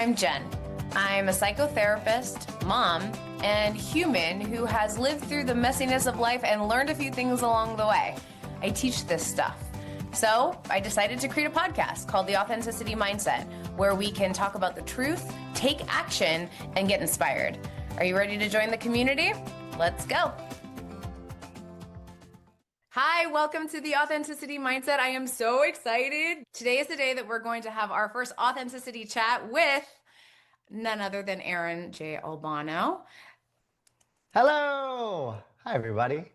I'm Jenn. I'm a psychotherapist, mom, and human who has lived through the messiness of life and learned a few things along the way. I teach this stuff. So I decided to create a podcast called The Authenticity Mindset, where we can talk about the truth, take action, and get inspired. Are you ready to join the community? Let's go. Hi, welcome to the Authenticity Mindset. I am so excited. Today is the day that we're going to have our first authenticity chat with none other than Aaron J. Albano. Hello. Hi, everybody.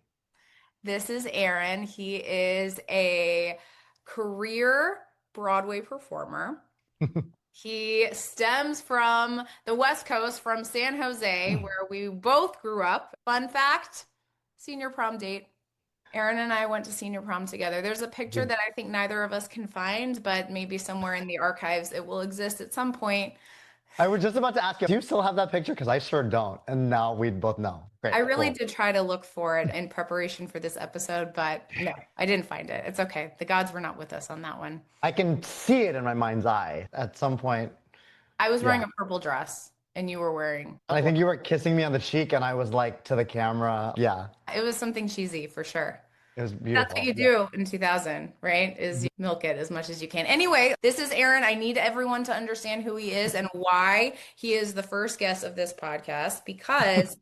This is Aaron. He is a career Broadway performer. He stems from the West Coast, from San Jose, where we both grew up. Fun fact, senior prom date. Aaron and I went to senior prom together. There's a picture that I think neither of us can find, but maybe somewhere in the archives it will exist at some point. I was just about to ask you, do you still have that picture? Because I sure don't. And now we both know. Great. I really Cool. did try to look for it in preparation for this episode, but no, I didn't find it. It's okay. The gods were not with us on that one. I can see it in my mind's eye at some point. I was wearing Yeah. a purple dress and you were wearing And I think you were kissing me on the cheek and I was like to the camera. Yeah, it was something cheesy for sure. it was That's beautiful. what you do in 2000, right? Is you milk it as much as you can. Anyway, this is Aaron. I need everyone to understand who he is and why he is the first guest of this podcast, because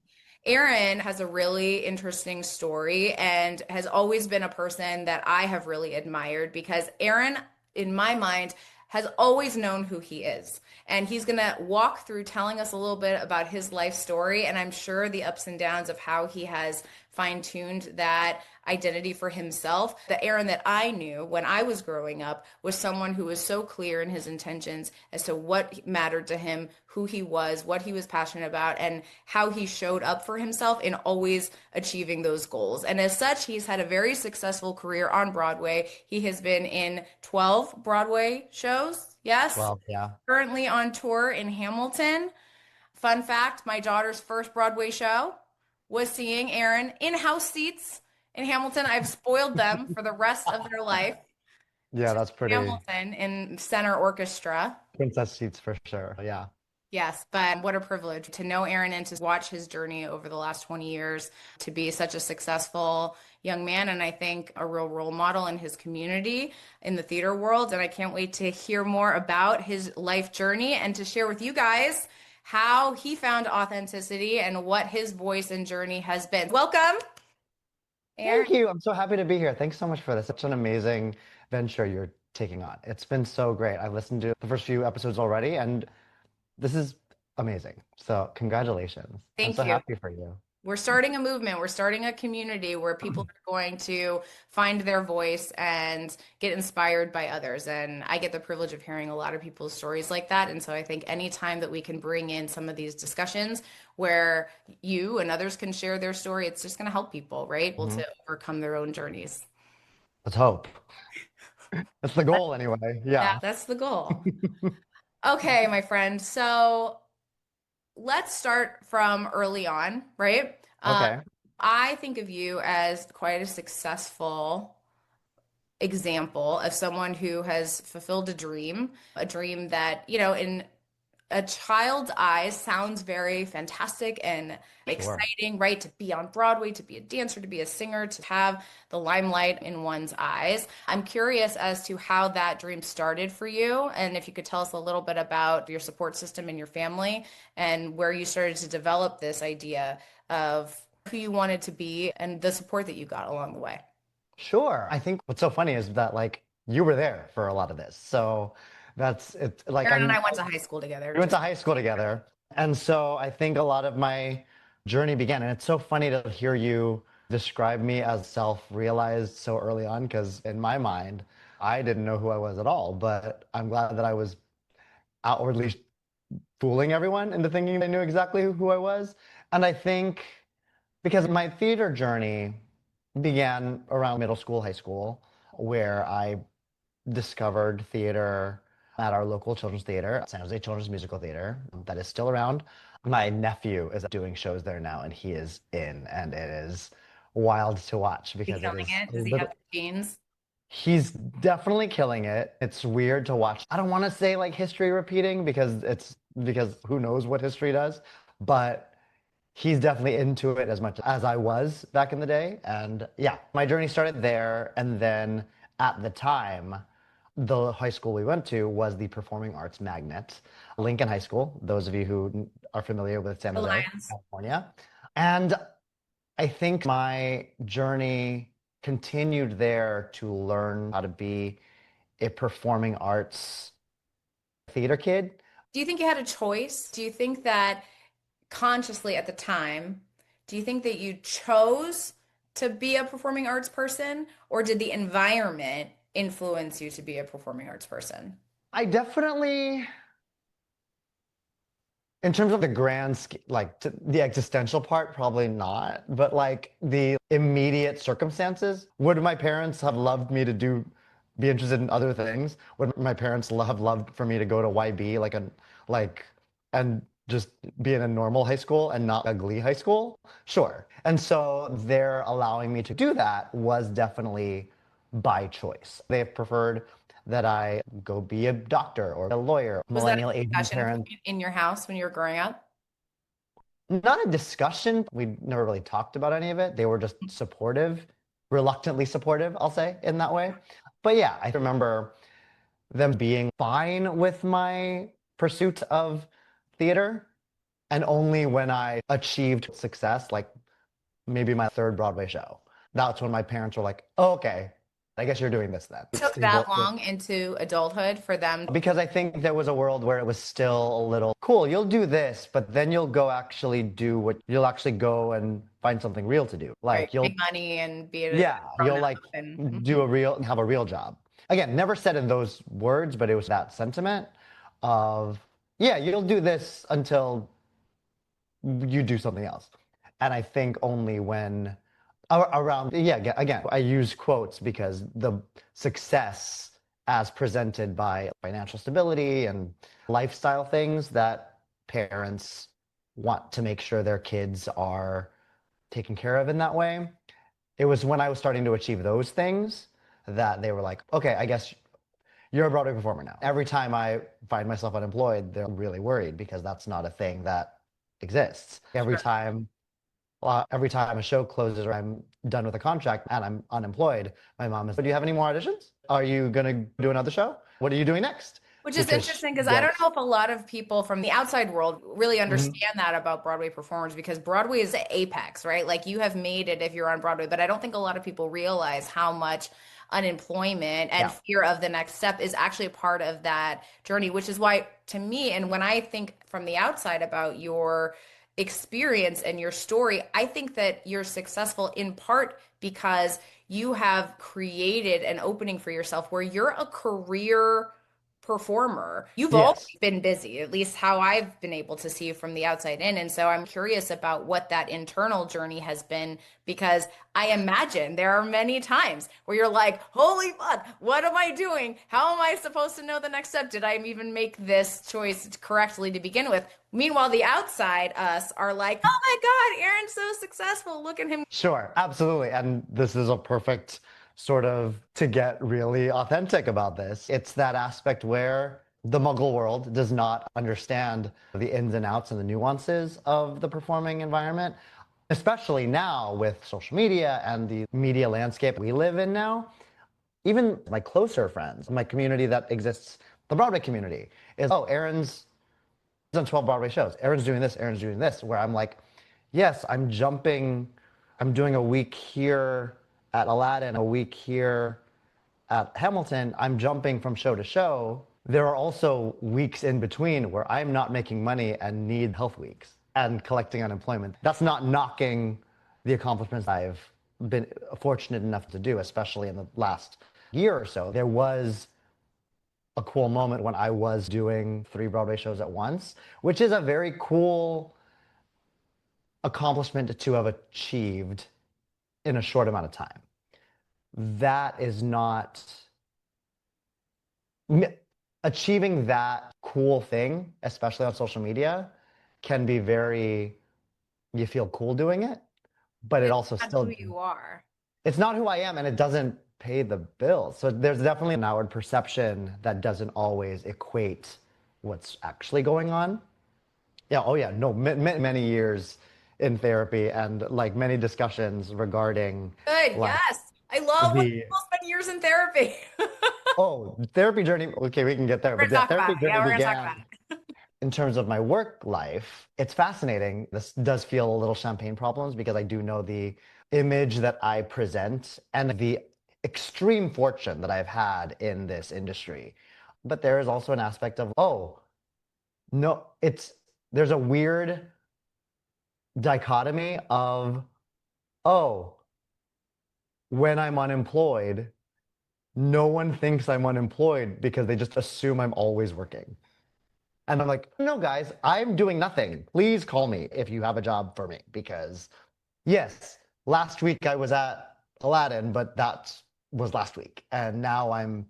Aaron has a really interesting story and has always been a person that I have really admired, because Aaron, in my mind, has always known who he is. And he's going to walk through telling us a little bit about his life story, and I'm sure the ups and downs of how he has fine-tuned that identity for himself. The Aaron that I knew when I was growing up was someone who was so clear in his intentions as to what mattered to him, who he was, what he was passionate about, and how he showed up for himself in always achieving those goals. And as such, he's had a very successful career on Broadway. He has been in 12 Broadway shows. Yes. Well, yeah. Currently on tour in Hamilton. Fun fact, my daughter's first Broadway show was seeing Aaron in house seats in Hamilton. I've spoiled them for the rest of their life. Yeah, that's pretty Hamilton in center orchestra. princess seats for sure. Yeah. Yes, but what a privilege to know Aaron and to watch his journey over the last 20 years to be such a successful young man, and I think a real role model in his community in the theater world. And I can't wait to hear more about his life journey and to share with you guys how he found authenticity and what his voice and journey has been. Welcome, Aaron. Thank you. I'm so happy to be here. Thanks so much for this. Such an amazing venture you're taking on. It's been so great. I've listened to the first few episodes already, and this is amazing. So congratulations. I'm Thank so you. happy for you. We're starting a movement. We're starting a community where people are going to find their voice and get inspired by others. And I get the privilege of hearing a lot of people's stories like that. And so I think anytime that we can bring in some of these discussions where you and others can share their story, it's just going to help people, right? Able to overcome their own journeys. Let's hope. That's the goal anyway. Yeah, Yeah. that's the goal. Okay, my friend. So let's start from early on, right? Okay. I think of you as quite a successful example of someone who has fulfilled a dream that, in a child's eyes sounds very fantastic and Sure. exciting, right? To be on Broadway, to be a dancer, to be a singer, to have the limelight in one's eyes. I'm curious as to how that dream started for you, and if you could tell us a little bit about your support system and your family and where you started to develop this idea of who you wanted to be and the support that you got along the way. Sure. I think what's so funny is that you were there for a lot of this. So that's it. Aaron and I went to high school together. We went to high school together. And so I think a lot of my journey began. And it's so funny to hear you describe me as self-realized so early on, because in my mind, I didn't know who I was at all. But I'm glad that I was outwardly fooling everyone into thinking they knew exactly who I was. And I think because my theater journey began around middle school, high school, where I discovered theater at our local children's theater, San Jose Children's Musical Theater, that is still around. My nephew is doing shows there now, and he is in, and it is wild to watch Is he because it killing is it? Does he have the genes? He's definitely killing it. It's weird to watch. I don't want to say like history repeating because who knows what history does, but he's definitely into it as much as I was back in the day. And yeah, my journey started there. And then at the time, the high school we went to was the Performing Arts Magnet, Lincoln High School, those of you who are familiar with San Jose, Alliance. California. And I think my journey continued there to learn how to be a performing arts theater kid. Do you think you had a choice? Do you think that consciously at the time, do you think that you chose to be a performing arts person, or did the environment influence you to be a performing arts person? I definitely, in terms of the like the existential part, probably not. But like the immediate circumstances, would my parents have loved me to be interested in other things? Would my parents have loved for me to go to YB, like, and just be in a normal high school and not a Glee high school? Sure. And so their allowing me to do that was definitely by choice. They preferred that I go be a doctor or a lawyer. Was that Millennial a Asian discussion parents, point in your house when you were growing up? not a discussion. We never really talked about any of it. They were just supportive, reluctantly supportive, I'll say in that way. But yeah, I remember them being fine with my pursuit of theater. And only when I achieved success, like maybe my third Broadway show, that's when my parents were like, oh, okay, I guess you're doing this then. Took that long into adulthood for them. Because I think there was a world where it was still a little cool. You'll do this, but then you'll actually go and find something real to do. Right, Like make money and be a yeah, grown you'll up like and have a real job. Again, never said in those words, but it was that sentiment of, yeah, you'll do this until you do something else. And I think only when around, yeah, again, I use quotes because the success as presented by financial stability and lifestyle things that parents want to make sure their kids are taken care of in that way. It was when I was starting to achieve those things that they were like, okay, I guess you're a Broadway performer now. Every time I find myself unemployed, they're really worried because that's not a thing that exists. sure. Every time a show closes or I'm done with a contract and I'm unemployed, my mom is, do you have any more auditions? Are you going to do another show? What are you doing next? Which is Because interesting because I don't yes. know if a lot of people from the outside world really Mhm. understand that about Broadway performers because Broadway is the apex, right? Like you have made it if you're on Broadway, but I don't think a lot of people realize how much unemployment and Yeah. fear of the next step is actually a part of that journey, which is why to me, and when I think from the outside about your experience and your story, I think that you're successful in part because you have created an opening for yourself where you're a career performer. You've always Yes. been busy, at least how I've been able to see you from the outside in. And so I'm curious about what that internal journey has been because I imagine there are many times where you're like, holy fuck, what am I doing? How am I supposed to know the next step? Did I even make this choice correctly to begin with? Meanwhile, the outside us are like, oh my God, Aaron's so successful. Look at him. Sure, absolutely. And this is a perfect sort of to get really authentic about this. It's that aspect where the Muggle world does not understand the ins and outs and the nuances of the performing environment, especially now with social media and the media landscape we live in now. Even my closer friends, my community that exists, the Broadway community, is, oh, Aaron's done 12 Broadway shows. Aaron's doing this, Aaron's doing this, where I'm like, yes, I'm doing a week here at Aladdin, a week here at Hamilton. I'm jumping from show to show. There are also weeks in between where I'm not making money and need health weeks and collecting unemployment. That's not knocking the accomplishments I've been fortunate enough to do, especially in the last year or so. There was a cool moment when I was doing 3 Broadway shows at once, which is a very cool accomplishment to have achieved in a short amount of time. That is not achieving that cool thing, especially on social media, can be very, you feel cool doing it, but it It's also not who still, you are. it's not who I am and it doesn't pay the bills. So there's definitely an outward perception that doesn't always equate what's actually going on. Yeah, oh yeah, no, many years in therapy and like many discussions regarding Good. like Yes. I love when the people spend years in therapy. oh, therapy journey. Okay, we can get there, We're but gonna yeah, talk about therapy it. Yeah, journey we're gonna talk began about it. in terms of my work life. It's fascinating. This does feel a little champagne problems because I do know the image that I present and the extreme fortune that I've had in this industry. But there is also an aspect of, oh, no, there's a weird dichotomy of, oh, when I'm unemployed, no one thinks I'm unemployed because they just assume I'm always working. And I'm like, no, guys, I'm doing nothing. Please call me if you have a job for me. Because, yes, last week I was at Aladdin, but that was last week. And now I'm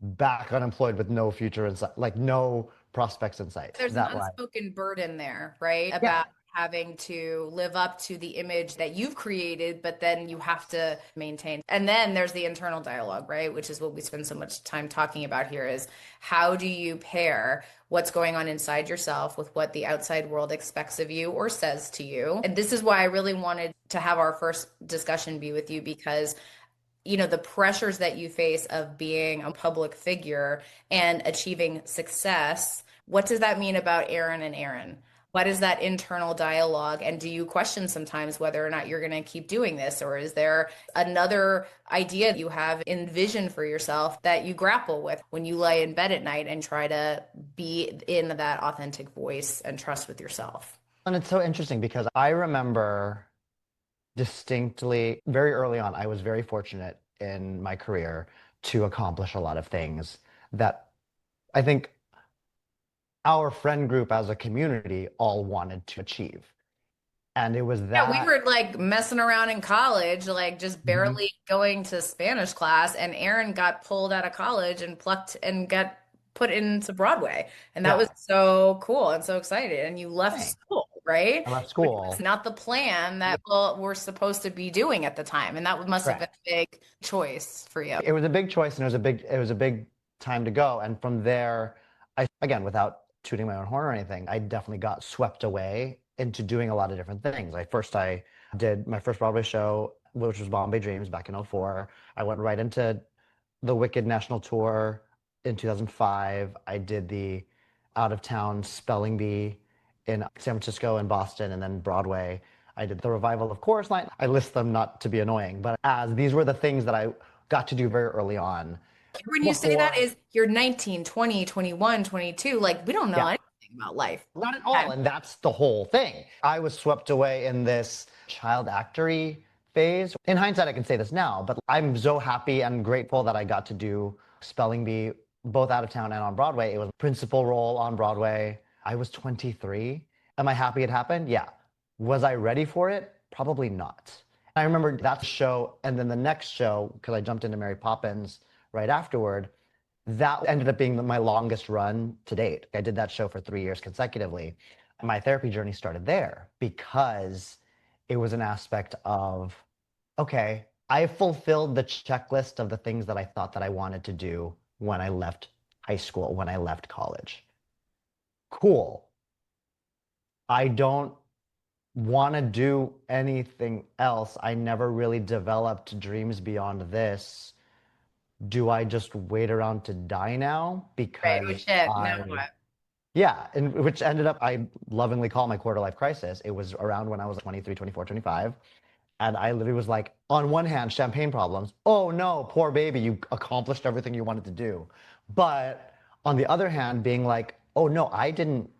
back unemployed with no future in sight, like no prospects in sight. There's an That like, unspoken burden there, right? yeah, About having to live up to the image that you've created, but then you have to maintain. And then there's the internal dialogue, right? Which is what we spend so much time talking about here is how do you pair what's going on inside yourself with what the outside world expects of you or says to you? And this is why I really wanted to have our first discussion be with you because the pressures that you face of being a public figure and achieving success, what does that mean about Aaron and Aaron? What is that internal dialogue? And do you question sometimes whether or not you're going to keep doing this? Or is there another idea you have envisioned for yourself that you grapple with when you lay in bed at night and try to be in that authentic voice and trust with yourself? and it's so interesting because I remember distinctly very early on, I was very fortunate in my career to accomplish a lot of things that I think our friend group as a community all wanted to achieve. And it was Yeah, we that. were like messing around in college, like just Mhm. barely going to Spanish class, and Aaron got pulled out of college and plucked and got put into Broadway. And that was Yeah, so cool and so excited. And you left thanks. school, right? I left Which was school. not the plan that people were supposed to be doing at the time. And that must have been Correct. a big choice for you. It was a big choice and it was a big time to go. And from there, I again, without tooting my own horn or anything, I definitely got swept away into doing a lot of different things. I did my first Broadway show, which was Bombay Dreams back in '04. I went right into the Wicked National Tour in 2005. I did the out of town spelling bee in San Francisco and Boston and then Broadway. I did the revival of Chorus Line. I list them not to be annoying, but as these were the things that I got to do very early on When you say that before, is you're 19, 20, 21, 22, like we don't know yeah, anything about life. not at all. And that's the whole thing. I was swept away in this child actory phase. In hindsight, I can say this now, but I'm so happy and grateful that I got to do Spelling Bee both out of town and on Broadway. It was a principal role on Broadway. I was 23. Am I happy it happened? Yeah. Was I ready for it? Probably not. I remember that show and then the next show, because I jumped into Mary Poppins right afterward, that ended up being my longest run to date. I did that show for 3 years consecutively. My therapy journey started there because it was an aspect of, okay, I fulfilled the checklist of the things that I thought that I wanted to do when I left high school, when I left college. Cool. I don't want to do anything else. I never really developed dreams beyond this. Do I just wait around to die now? Right. Oh Because shit. Now I what? Yeah, and which ended up, I lovingly call my quarter life crisis. It was around when I was 23, 24, 25. And I literally was like, on one hand, champagne problems. Oh no, poor baby, you accomplished everything you wanted to do. But on the other hand, being like, oh no, I didn't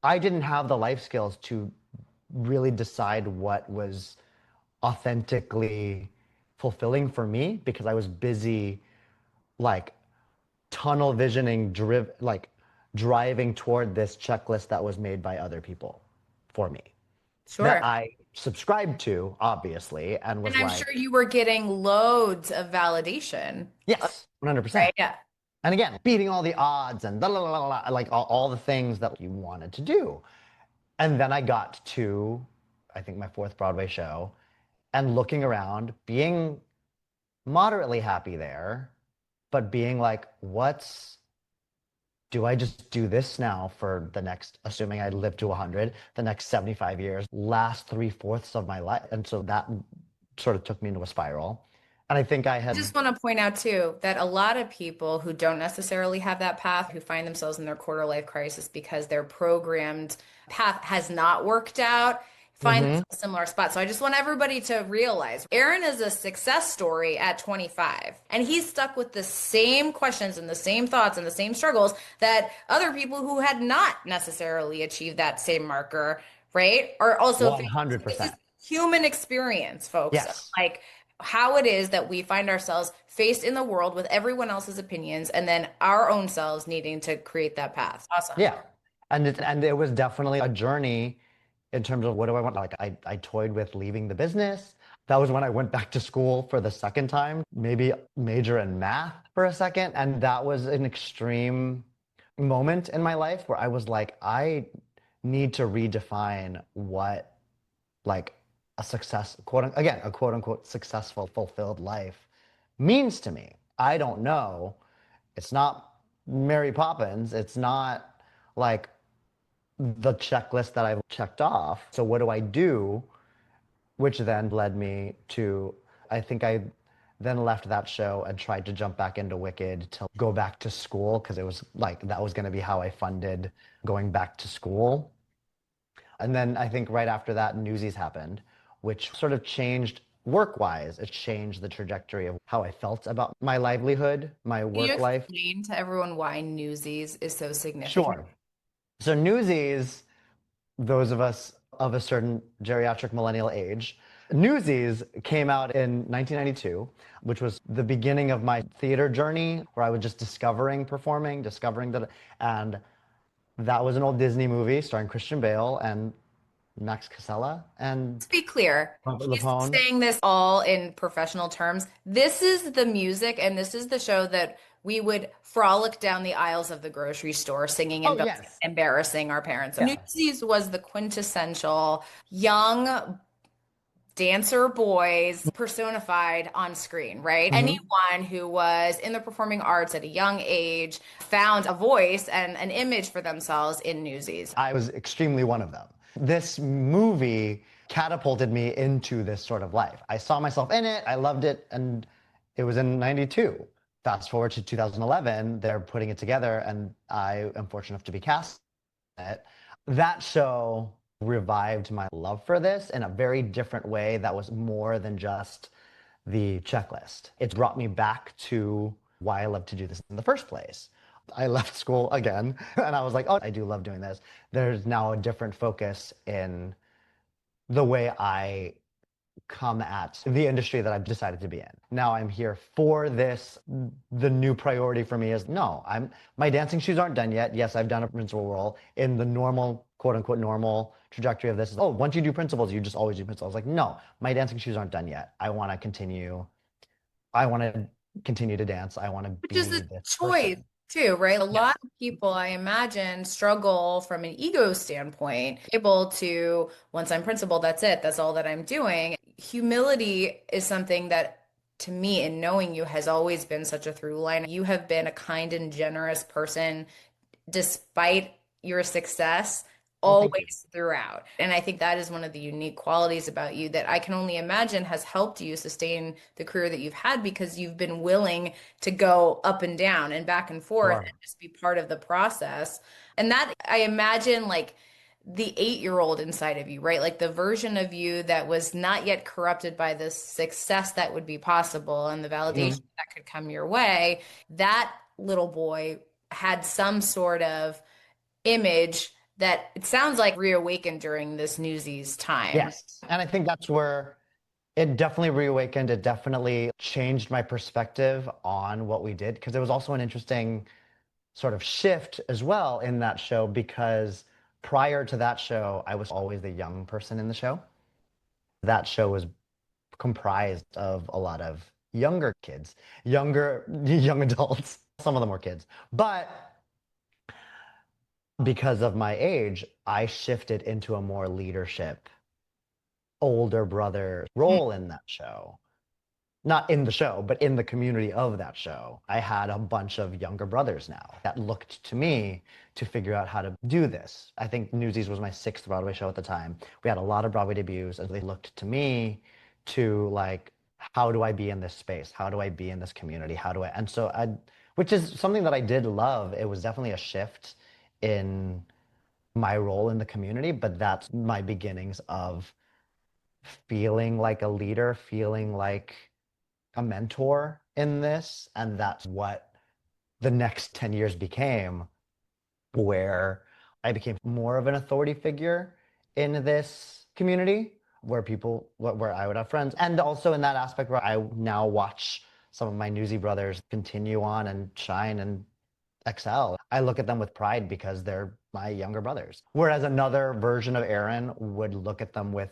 have the life skills to really decide what was authentically fulfilling for me because I was busy like tunnel visioning driving toward this checklist that was made by other people for me that Sure. I subscribed to obviously and And was I'm like, sure you were getting loads of validation, yes, 100%. right? Yeah. And again, beating all the odds and blah, blah, blah, blah, like all the things that you wanted to do. And then I got to, I think, my fourth Broadway show and looking around, being moderately happy there, but being like, do I just do this now for the next, assuming I live to 100, the next 75 years, last three-fourths of my life? And so that sort of took me into a spiral. And I think I I had, just want to point out too that a lot of people who don't necessarily have that path, who find themselves in their quarter life crisis because their programmed path has not worked out, find Mhm. a similar spot. So I just want everybody to realize Aaron is a success story at 25, and he's stuck with the same questions and the same thoughts and the same struggles that other people who had not necessarily achieved that same marker, right, are also facing. This is 100%. human experience, folks. Yes. Like how it is that we find ourselves faced in the world with everyone else's opinions and then our own selves needing to create that path. Awesome. Yeah. And it was definitely a journey in terms of what do I want? Like I toyed with leaving the business. That was when I went back to school for the second time, maybe major in math for a second. And that was an extreme moment in my life where I was like, I need to redefine what like a success, again, a quote unquote successful, fulfilled life means to me. I don't know. It's not Mary Poppins. It's not like the checklist that I've checked off. So what do I do? Which then led me to, I think I then left that show and tried to jump back into Wicked to go back to school because it was like that was going to be how I funded going back to school. And then I think right after that, Newsies happened, which sort of changed work-wise. It changed the trajectory of how I felt about my livelihood, my Can you work life. explain to everyone why Newsies is so significant? Sure. So Newsies, those of us of a certain geriatric millennial age, Newsies came out in 1992, which was the beginning of my theater journey where I was just discovering performing, discovering that, and that was an old Disney movie starring Christian Bale and Max Casella and To be clear, Robert he's Lapone. saying this all in professional terms. This is the music and this is the show that we would frolic down the aisles of the grocery store singing Oh, and yes. embarrassing our parents. Yeah. Newsies was the quintessential young dancer boys personified on screen, right? Mhm. Anyone who was in the performing arts at a young age found a voice and an image for themselves in Newsies. I was extremely one of them. This movie catapulted me into this sort of life. I saw myself in it, I loved it, and it was in 92. Fast forward to 2011, they're putting it together, and I am fortunate enough to be cast in it. That show revived my love for this in a very different way that was more than just the checklist. It's brought me back to why I love to do this in the first place. I left school again and I was like, oh, I do love doing this. There's now a different focus in the way I come at the industry that I've decided to be in. Now I'm here for this. The new priority for me is no, my dancing shoes aren't done yet. Yes, I've done a principal role in the normal, quote unquote, normal trajectory of this. Oh, once you do principals, you just always do principals. I was like, no, my dancing shoes aren't done yet. I want to continue to dance. I want to Which is be a this choice person. too, right? A Yes. lot of people, I imagine, struggle from an ego standpoint, able to, once I'm principal, that's it, that's all that I'm doing. Humility is something that, to me, in knowing you, has always been such a through line. You have been a kind and generous person despite your success Oh, thank you. always throughout. And I think that is one of the unique qualities about you that I can only imagine has helped you sustain the career that you've had because you've been willing to go up and down and back and forth and Sure. just be part of the process. And that I imagine like the 8-year-old inside of you, right? Like the version of you that was not yet corrupted by the success that would be possible and the validation Mhm. that could come your way. That little boy had some sort of image that it sounds like reawakened during this Newsies time. Yes. And I think that's where it definitely reawakened. It definitely changed my perspective on what we did because it was also an interesting sort of shift as well in that show because prior to that show, I was always the young person in the show. That show was comprised of a lot of younger kids, younger young adults. Some of them were kids. But because of my age, I shifted into a more leadership, older brother Mm. role in that show. not in the show, but in the community of that show. I had a bunch of younger brothers now that looked to me to figure out how to do this. I think Newsies was my sixth Broadway show at the time. We had a lot of Broadway debuts, and they looked to me to like, how do I be in this space? How do I be in this community? How do I? And so I, which is something that I did love. It was definitely a shift in my role in the community, but that's my beginnings of feeling like a leader, feeling like a mentor in this. And that's what the next 10 years became, where I became more of an authority figure in this community, where where I would have friends. And also in that aspect where I now watch some of my newsy brothers continue on and shine and excel. I look at them with pride because they're my younger brothers. Whereas another version of Aaron would look at them with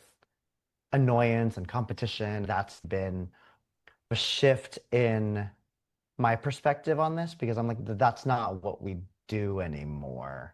annoyance and competition. That's been a shift in my perspective on this because I'm like, that's not what we do anymore.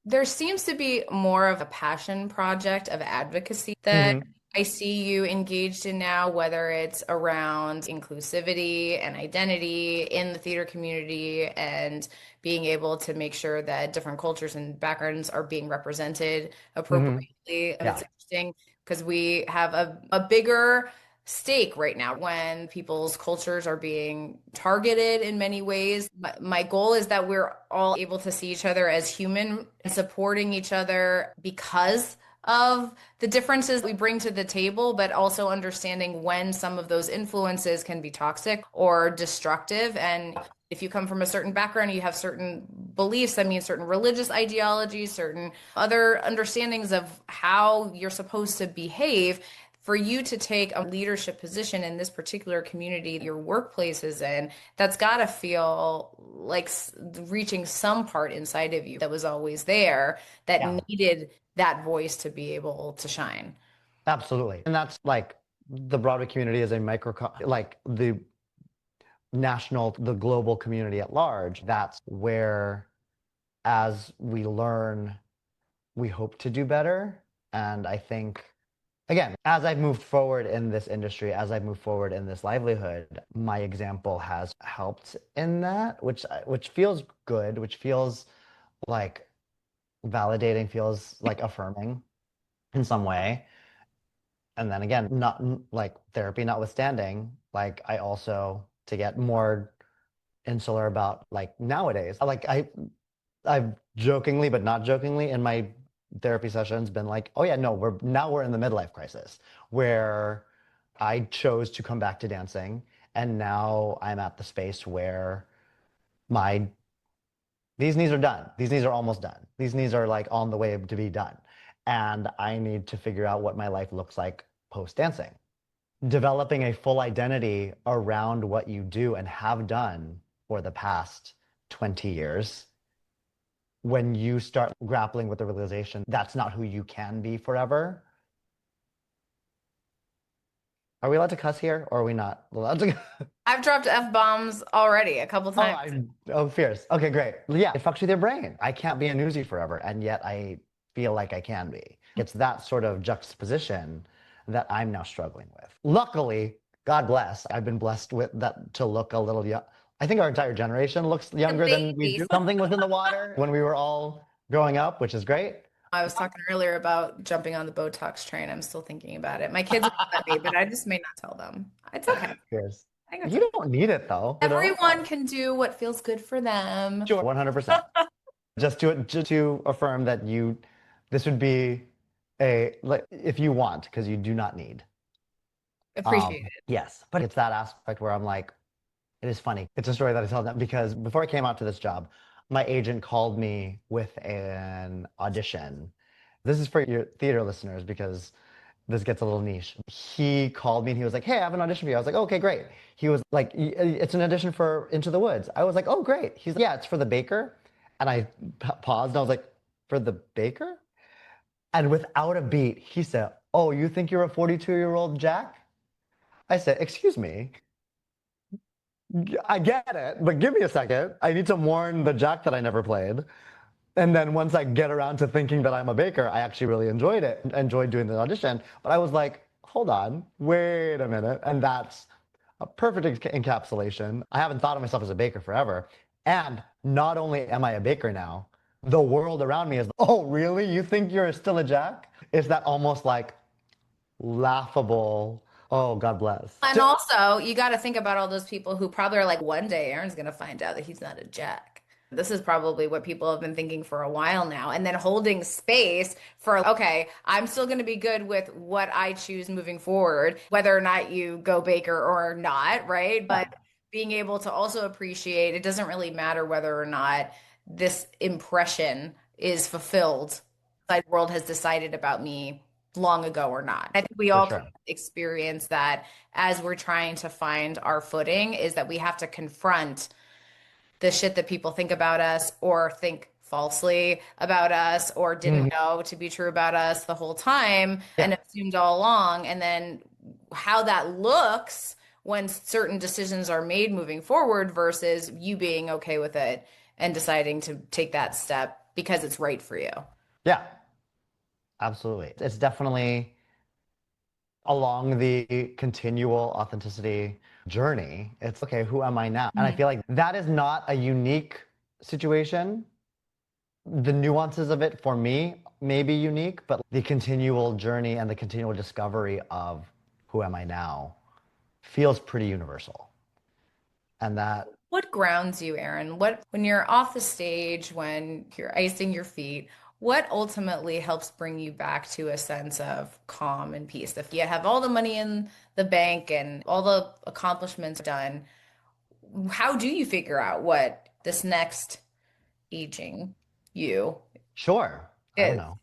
There seems to be more of a passion project of advocacy that Hmm. I see you engaged in now, whether it's around inclusivity and identity in the theater community and being able to make sure that different cultures and backgrounds are being represented Hmm. appropriately. And it's Yeah. interesting because we have a bigger stake right now when people's cultures are being targeted in many ways. My goal is that we're all able to see each other as human and supporting each other because of the differences we bring to the table, but also understanding when some of those influences can be toxic or destructive. And if you come from a certain background, you have certain beliefs, I mean, certain religious ideologies, certain other understandings of how you're supposed to behave. For you to take a leadership position in this particular community your workplace is in, that's got to feel like reaching some part inside of you that was always there that Yeah. needed that voice to be able to shine. Absolutely. And that's like the Broadway community is a like the the global community at large. That's where, as we learn, we hope to do better. And I think, again, as I've moved forward in this industry, as I've moved forward in this livelihood, my example has helped in that, which feels good, which feels like validating, feels like affirming in some way. And then again, not like therapy notwithstanding, like I also to get more insular about like nowadays, like I've jokingly but not jokingly in my therapy sessions been like, oh yeah, no, we're in the midlife crisis where I chose to come back to dancing, and now I'm at the space where my these knees are done. These knees are almost done. These knees are like on the way to be done. And I need to figure out what my life looks like post dancing. Developing a full identity around what you do and have done for the past 20 years, when you start grappling with the realization that's not who you can be forever. Are we allowed to cuss here or are we not allowed to? I've dropped F-bombs already a couple Oh, times. oh, fierce. Okay, great. Yeah, it fucks with your brain. I can't be a newsie forever, and yet I feel like I can be. It's that sort of juxtaposition that I'm now struggling with. Luckily, God bless, I've been blessed with that to look a little young. I think our entire generation looks The younger than we babies. do. Something was in the water when we were all growing up, which is great. I was talking earlier about jumping on the Botox train. I'm still thinking about it. My kids will let me, but I just may not tell them. It's okay. Yes. I think it's You okay. don't need it though, you know? Everyone can do what feels good for them. Sure, 100%. Just to affirm that this would be a like if you want, because you do not need. Appreciate it. Yes, but it's that aspect where I'm like, it is funny. It's a story that I tell them because before I came out to this job, my agent called me with an audition. This is for your theater listeners because this gets a little niche. He called me and he was like, "Hey, I have an audition for you." I was like, "Okay, great." He was like, "It's an audition for Into the Woods." I was like, "Oh, great." He's like, "Yeah, it's for the baker." And I paused and I was like, "For the baker?" And without a beat, he said, "Oh, you think you're a 42-year-old Jack?" I said, "Excuse me. I get it, but give me a second. I need to mourn the Jack that I never played." And then once I get around to thinking that I'm a baker, I actually really enjoyed it, enjoyed doing the audition. But I was like, hold on, wait a minute. And that's a perfect encapsulation. I haven't thought of myself as a baker forever. And not only am I a baker now, the world around me is, oh, really? You think you're still a Jack? It's that almost like laughable, oh, God bless. And also, you got to think about all those people who probably are like, one day Aaron's going to find out that he's not a Jack. This is probably what people have been thinking for a while now. And then holding space for, okay, I'm still going to be good with what I choose moving forward, whether or not you go baker or not, right? Yeah, But being able to also appreciate it doesn't really matter whether or not this impression is fulfilled. The world has decided about me long ago or not. I think we for all kind sure. of experience that as we're trying to find our footing, is that we have to confront the shit that people think about us or think falsely about us or didn't Mhm. know to be true about us the whole time Yeah. and assumed all along. And then how that looks when certain decisions are made moving forward versus you being okay with it and deciding to take that step because it's right for you. Yeah, absolutely. It's definitely along the continual authenticity journey. It's okay, who am I now? And I Mhm. feel like that is not a unique situation. The nuances of it for me may be unique, but the continual journey and the continual discovery of who am I now feels pretty universal. And that, What grounds you, Aaron? What, when you're off the stage, when you're icing your feet, what ultimately helps bring you back to a sense of calm and peace? If you have all the money in the bank and all the accomplishments done, how do you figure out what this next aging you sure, I don't is? know.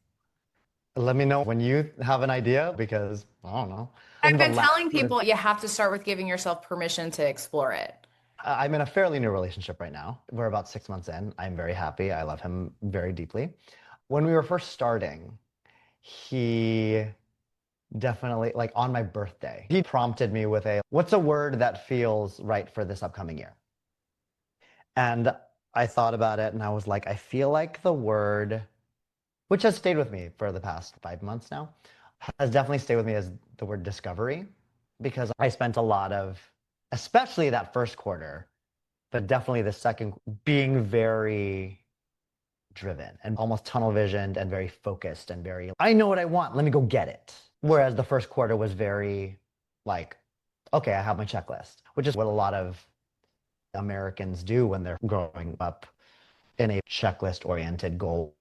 Let me know when you have an idea because I don't know. In I've the been last, telling people you have to start with giving yourself permission to explore it. I'm in a fairly new relationship right now. We're about 6 months in. I'm very happy. I love him very deeply. When we were first starting, he definitely, like on my birthday, he prompted me with what's a word that feels right for this upcoming year? And I thought about it and I was like, I feel like the word, which has stayed with me for the past 5 months now, has definitely stayed with me as the word discovery because I spent a lot of, especially that first quarter, but definitely the second, being very driven and almost tunnel visioned and very focused and very, I know what I want, let me go get it. Whereas the first quarter was very like, okay, I have my checklist, which is what a lot of Americans do when they're growing up in a checklist oriented, goal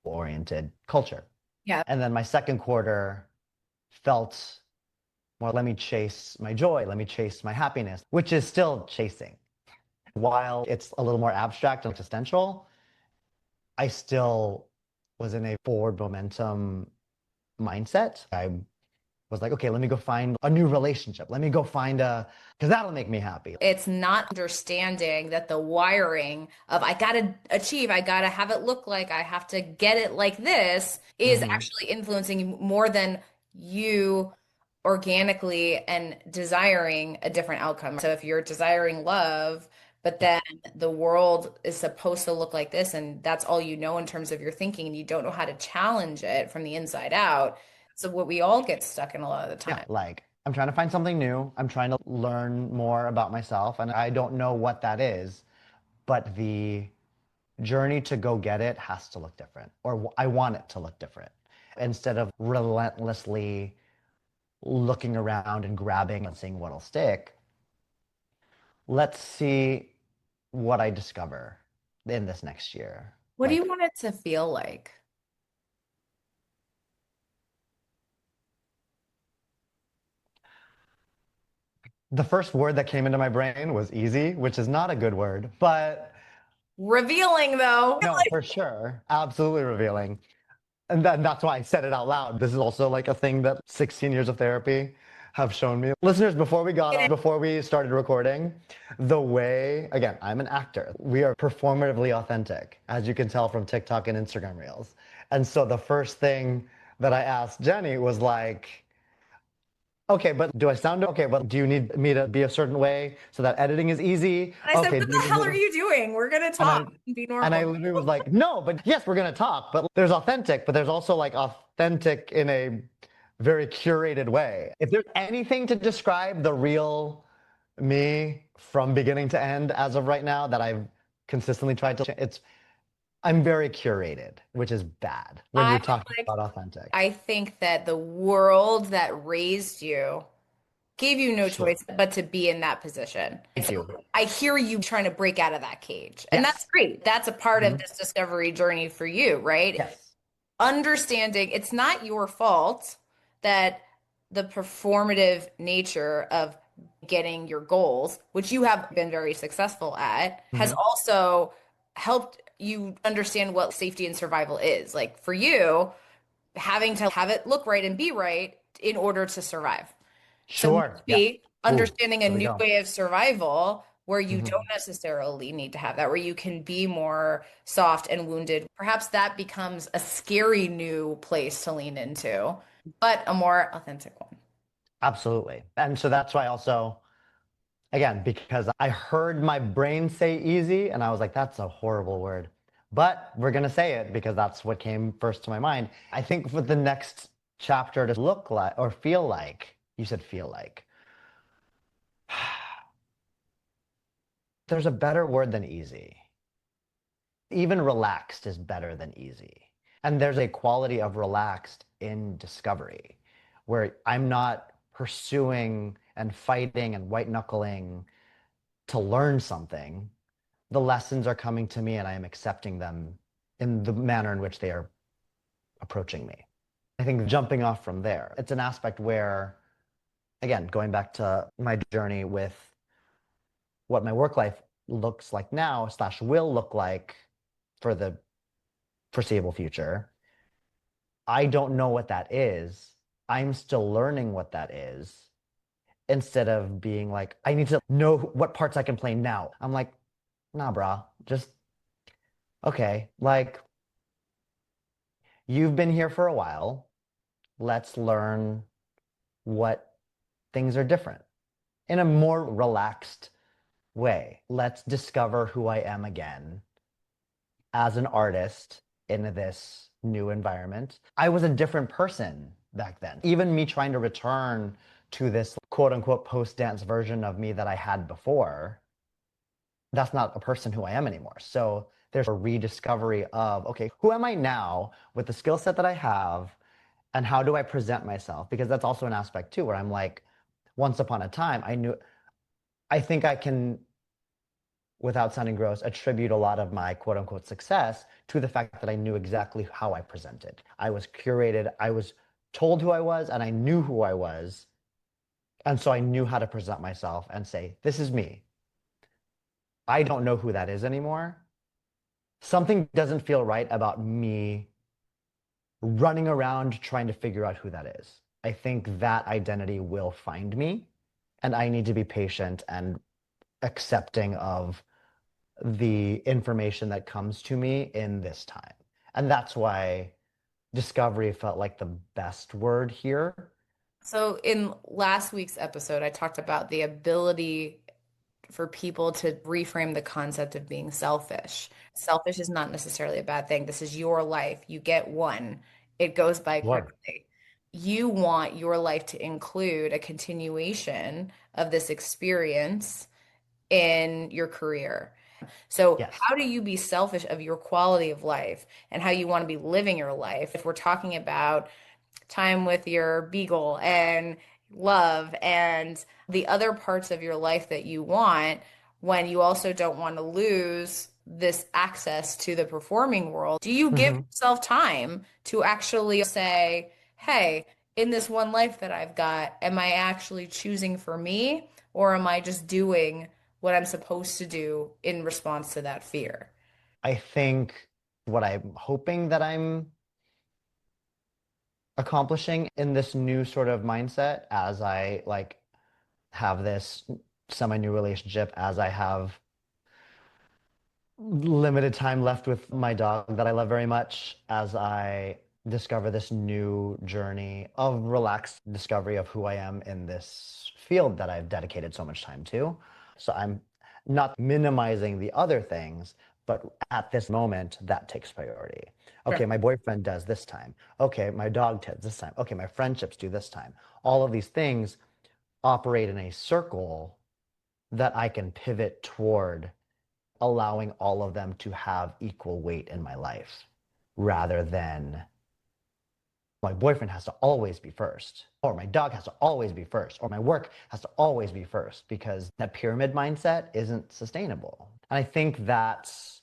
oriented culture. Yeah. And then my second quarter felt more, let me chase my joy, let me chase my happiness, which is still chasing. While it's a little more abstract and existential, I still was in a forward momentum mindset. I was like, okay, let me go find a new relationship. Let me go find because that'll make me happy. It's not understanding that the wiring of I gotta achieve, I gotta have it look like, I have to get it like this is Hmm. actually influencing you more than you organically and desiring a different outcome. So if you're desiring love, but Yeah. then the world is supposed to look like this, and that's all you know in terms of your thinking, and you don't know how to challenge it from the inside out. So what we all get stuck in a lot of the Yeah. time. Like I'm trying to find something new. I'm trying to learn more about myself. And I don't know what that is, but the journey to go get it has to look different, or I want it to look different. Instead of relentlessly looking around and grabbing and seeing what'll stick, let's see what I discover in this next year. What do you Like want it to feel like? the first word that came into my brain was easy, which is not a good word, but Revealing though. no, for sure. Absolutely revealing. And that's why I said it out loud. This is also like a thing that 16 years of therapy have shown me. Listeners, before we started recording, the way, again, I'm an actor. We are performatively authentic, as you can tell from TikTok and Instagram Reels. And so the first thing that I asked Jenny was like, okay, but do I sound okay? But do you need me to be a certain way so that editing is easy? And I said, Okay, what do you the need hell me are to... you doing? We're gonna And talk I and be and I normal. literally was like, no, but yes, we're gonna talk. But there's authentic, but there's also like authentic in a very curated way. If there's anything to describe the real me from beginning to end as of right now that I've consistently tried to, I'm very curated, which is bad when I you're talking like about authentic. I think that the world that raised you gave you no Sure. choice but to be in that position. Thank So you. I hear you trying to break out of that cage. And that's Yes. great. That's a part of Mhm. this discovery journey for you, right? Yes. Understanding it's not your fault that the performative nature of getting your goals, which you have been very successful at, has Hmm. also helped you understand what safety and survival is. Like for you, having to have it look right and be right in order to survive. So Sure. Yes. maybe Ooh, understanding a there we new go. way of survival where you don't Hmm. necessarily need to have that, where you can be more soft and wounded. Perhaps that becomes a scary new place to lean into, but a more authentic one. Absolutely. And so that's why also, again, because I heard my brain say easy and I was like, that's a horrible word. But we're going to say it because that's what came first to my mind. I think for the next chapter to look like or feel like, you said feel like, there's a better word than easy. Even relaxed is better than easy. And there's a quality of relaxed in discovery where I'm not pursuing and fighting and white knuckling to learn something. The lessons are coming to me and I am accepting them in the manner in which they are approaching me. I think jumping off from there, it's an aspect where, again, going back to my journey with what my work life looks like now, slash, will look like for the foreseeable future, I don't know what that is. I'm still learning what that is instead of being like, I need to know what parts I can play now. I'm like, nah, brah, just okay. Like, you've been here for a while. Let's learn what things are different in a more relaxed way. Let's discover who I am again as an artist in this new environment. I was a different person back then. Even me trying to return to this quote unquote post dance version of me that I had before, that's not a person who I am anymore. So there's a rediscovery of, okay, who am I now with the skill set that I have and how do I present myself? Because that's also an aspect too, where I'm like, once upon a time, I think I can, without sounding gross, attribute a lot of my quote unquote success to the fact that I knew exactly how I presented. I was curated, I was told who I was, and I knew who I was. And so I knew how to present myself and say, this is me. I don't know who that is anymore. Something doesn't feel right about me running around trying to figure out who that is. I think that identity will find me, and I need to be patient and accepting of the information that comes to me in this time. And that's why discovery felt like the best word here. So in last week's episode, I talked about the ability for people to reframe the concept of being selfish. Selfish is not necessarily a bad thing. This is your life. You get one. It goes by Sure. quickly. You want your life to include a continuation of this experience in your career. So, Yes. how do you be selfish of your quality of life and how you want to be living your life? If we're talking about time with your beagle and love and the other parts of your life that you want, when you also don't want to lose this access to the performing world, do you give Hmm. yourself time to actually say, hey, in this one life that I've got, am I actually choosing for me or am I just doing what I'm supposed to do in response to that fear? I think what I'm hoping that I'm accomplishing in this new sort of mindset as I like have this semi new relationship, as I have limited time left with my dog that I love very much, as I discover this new journey of relaxed discovery of who I am in this field that I've dedicated so much time to. So I'm not minimizing the other things, but at this moment, that takes priority. Okay, Sure. my boyfriend does this time. Okay, my dog does this time. Okay, my friendships do this time. All of these things operate in a circle that I can pivot toward allowing all of them to have equal weight in my life rather than my boyfriend has to always be first, or my dog has to always be first, or my work has to always be first, because that pyramid mindset isn't sustainable. And I think that's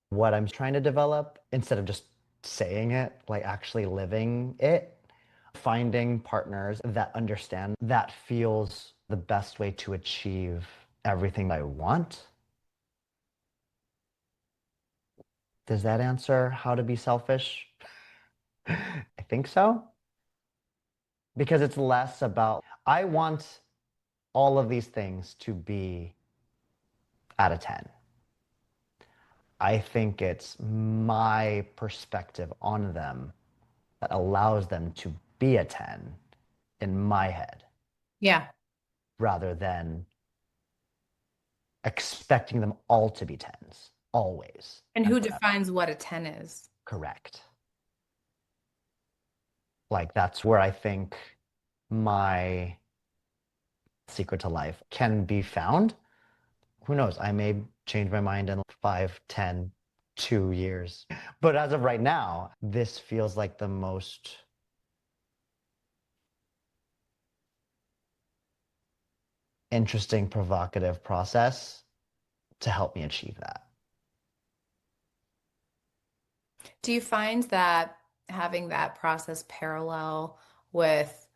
what I'm trying to develop instead of just saying it, like actually living it. Finding partners that understand that feels the best way to achieve everything I want. Does that answer how to be selfish? I think so. Because it's less about, I want all of these things to be out of 10. I think it's my perspective on them that allows them to be a 10 in my head Yeah. rather than expecting them all to be 10s, always And and who forever. defines what a 10 is? Correct. Like that's where I think my secret to life can be found. Who knows? I may change my mind in 5, 10, 2 years. But as of right now, this feels like the most interesting, provocative process to help me achieve that. Do you find that having that process parallel with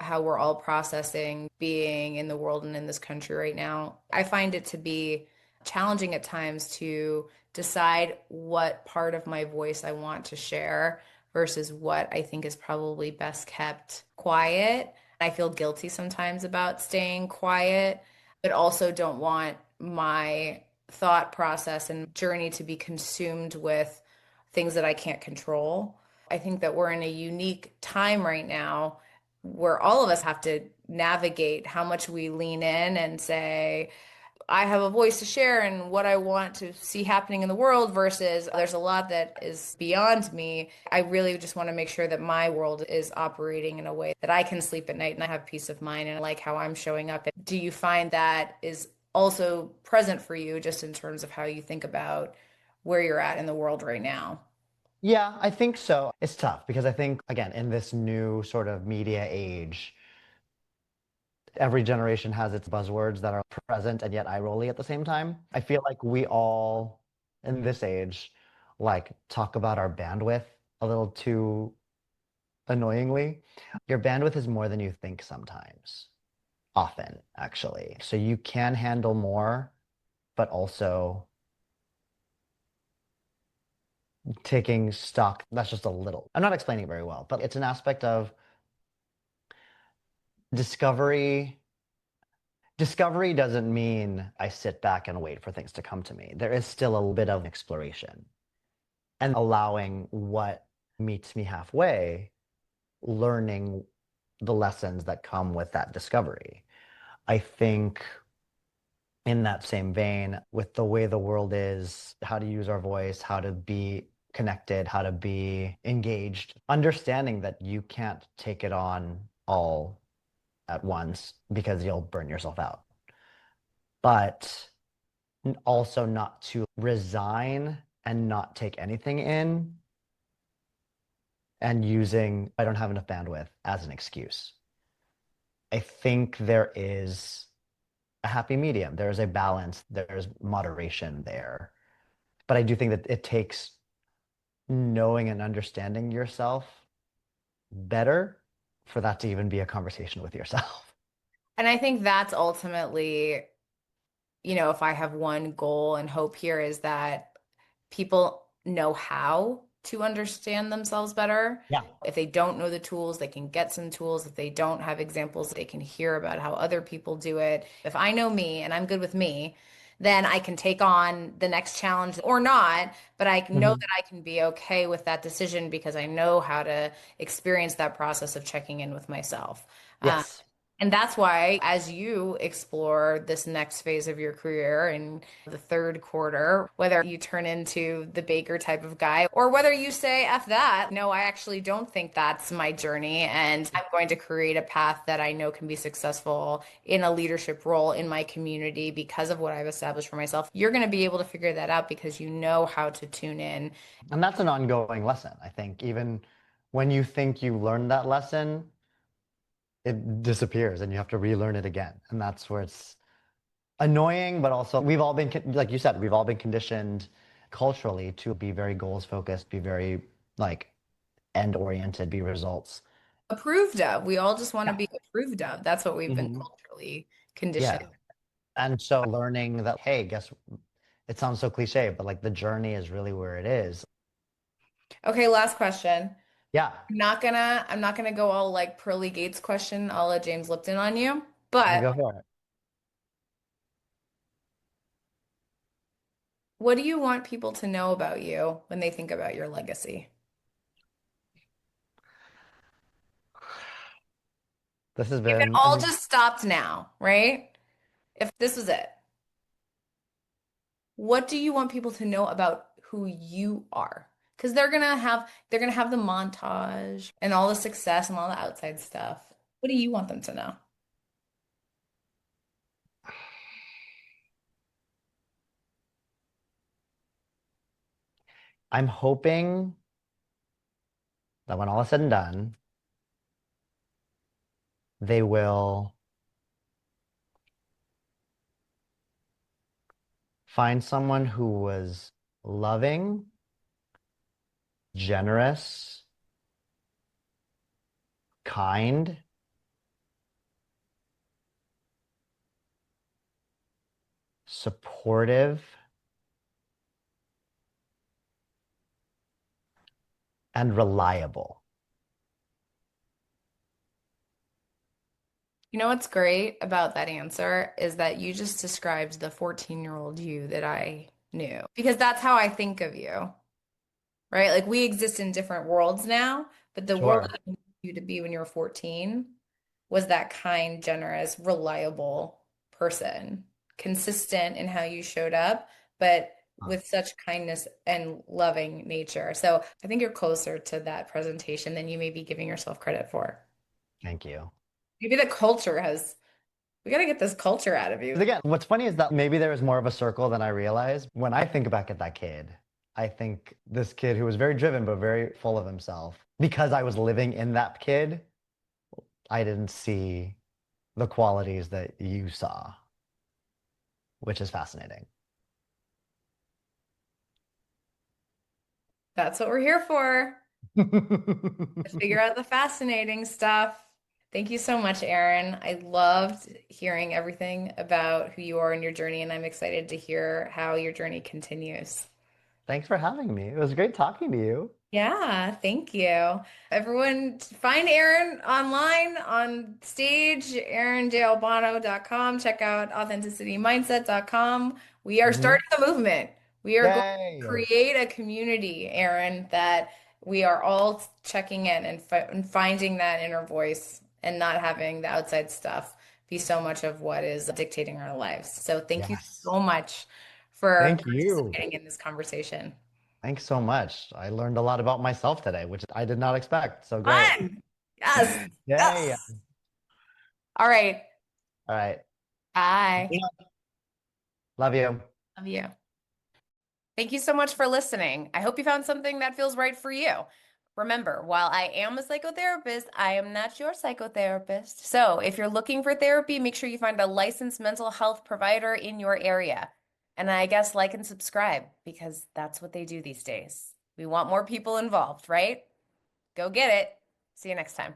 how we're all processing being in the world and in this country right now? I find it to be challenging at times to decide what part of my voice I want to share versus what I think is probably best kept quiet. I feel guilty sometimes about staying quiet, but also don't want my thought process and journey to be consumed with things that I can't control. I think that we're in a unique time right now where all of us have to navigate how much we lean in and say, I have a voice to share and what I want to see happening in the world versus there's a lot that is beyond me. I really just want to make sure that my world is operating in a way that I can sleep at night and I have peace of mind and I like how I'm showing up. Do you find that is also present for you just in terms of how you think about where you're at in the world right now? Yeah, I think so. It's tough because I think, again, in this new sort of media age, every generation has its buzzwords that are present and yet eye rolly at the same time. I feel like we all in this age like talk about our bandwidth a little too annoyingly. Your bandwidth is more than you think sometimes, often actually. So you can handle more, but also taking stock, that's just a little. I'm not explaining it very well, but it's an aspect of discovery. Discovery doesn't mean I sit back and wait for things to come to me. There is still a bit of exploration and allowing what meets me halfway, learning the lessons that come with that discovery. I think in that same vein, with the way the world is, how to use our voice, how to be connected, how to be engaged, understanding that you can't take it on all at once because you'll burn yourself out. But also not to resign and not take anything in and using I don't have enough bandwidth as an excuse. I think there is a happy medium. There's a balance, there's moderation there. But I do think that it takes knowing and understanding yourself better for that to even be a conversation with yourself. And I think that's ultimately, if I have one goal and hope here is that people know how to understand themselves better. Yeah. If they don't know the tools, they can get some tools. If they don't have examples, they can hear about how other people do it. If I know me and I'm good with me, then I can take on the next challenge or not, but I know Mhm. that I can be okay with that decision because I know how to experience that process of checking in with myself. Yes. And that's why, as you explore this next phase of your career in the third quarter, whether you turn into the baker type of guy or whether you say, F that, no, I actually don't think that's my journey. And I'm going to create a path that I know can be successful in a leadership role in my community because of what I've established for myself. You're going to be able to figure that out because you know how to tune in. And that's an ongoing lesson. I think even when you think you learned that lesson, it disappears and you have to relearn it again. And that's where it's annoying, but also we've all been, like you said, we've all been conditioned culturally to be very goals focused, be very like end oriented, be results. Approved of. We all just want to Yeah. be approved of. That's what we've been Hmm. culturally conditioned. Yeah. And so learning that, hey, guess it sounds so cliche, but like the journey is really where it is. Okay, last question. Yeah. I'm not gonna go all like pearly gates question a la James Lipton on you, Okay, but go for it. what do you want people to know about you when they think about your legacy? This has If it been, I all mean, just stopped now, right? If this was it, what do you want people to know about who you are? Because they're gonna have the montage and all the success and all the outside stuff. What do you want them to know? I'm hoping that when all is said and done, they will find someone who was loving, generous, kind, supportive, and reliable. You know what's great about that answer is that you just described the 14-year-old you that I knew. Because that's how I think of you, right? Like we exist in different worlds now, but the world Sure. that I knew you to be when you were 14 was that kind, generous, reliable person, consistent in how you showed up, but Oh, with such kindness and loving nature. So I think you're closer to that presentation than you may be giving yourself credit for. thank you. Maybe the culture has We got to get this culture out of you. But again, what's funny is that maybe there was more of a circle than I realized. When I think back at that kid, I think this kid who was very driven but very full of himself. Because I was living in that kid, I didn't see the qualities that you saw, which is fascinating. That's what we're here for, to figure out the fascinating stuff. Thank you so much, Erin. I loved hearing everything about who you are in your journey, and I'm excited to hear how your journey continues. Thanks for having me. It was great talking to you. Yeah, thank you. Everyone, find Erin online on stage, erinjalbano.com. Check out authenticitymindset.com. We are Hmm. starting the movement. We are going to Yay. create a community, Erin, that we are all checking in and finding that inner voice and not having the outside stuff be so much of what is dictating our lives. So thank you Yes. so much for Thank you. participating in this conversation. Thanks so much. I learned a lot about myself today, which I did not expect. So great. Fun. Yes. Yay. Yes. All right. All right. Bye. Love you. Love you. Thank you so much for listening. I hope you found something that feels right for you. Remember, while I am a psychotherapist, I am not your psychotherapist. So if you're looking for therapy, make sure you find a licensed mental health provider in your area. And I guess like and subscribe because that's what they do these days. We want more people involved, right? Go get it. See you next time.